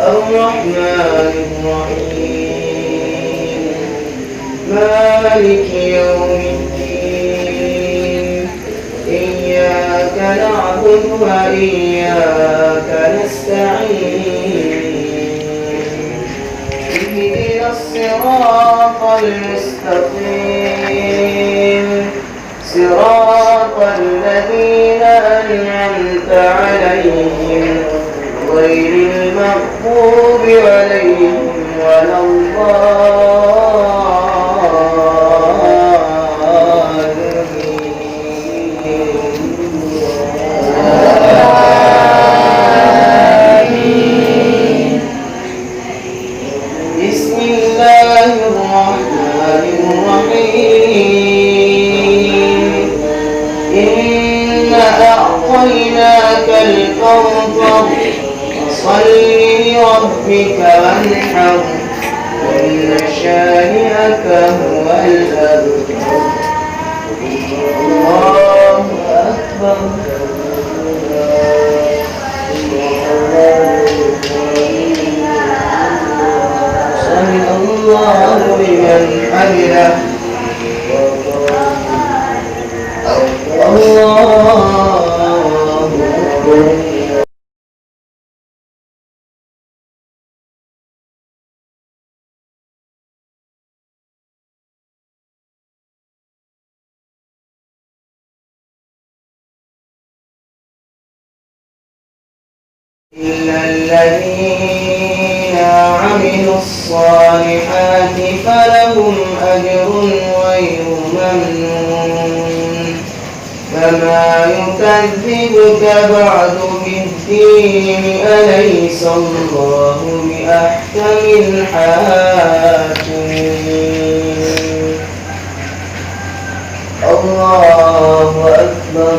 الرحمن الرحيم مالك يوم الدين إياك نعبد وإياك نستعين اهدنا الصراط المستقيم صراط الذين أنعمت عليهم غير المغضوب عليهم ولا الضالين. بسم الله الرحمن الرحيم إنا أعطيناك الكوثر فصل لربك وانحر إن شانئك هو الأبتر. الله أكبر. سمع الله لمن حمده. الله أكبر. إلا الذين عملوا الصالحات فلهم أجر غير ممنون. فما يكذبك بعد بالدين أليس الله بأحكم الحاكمين. الله أكبر.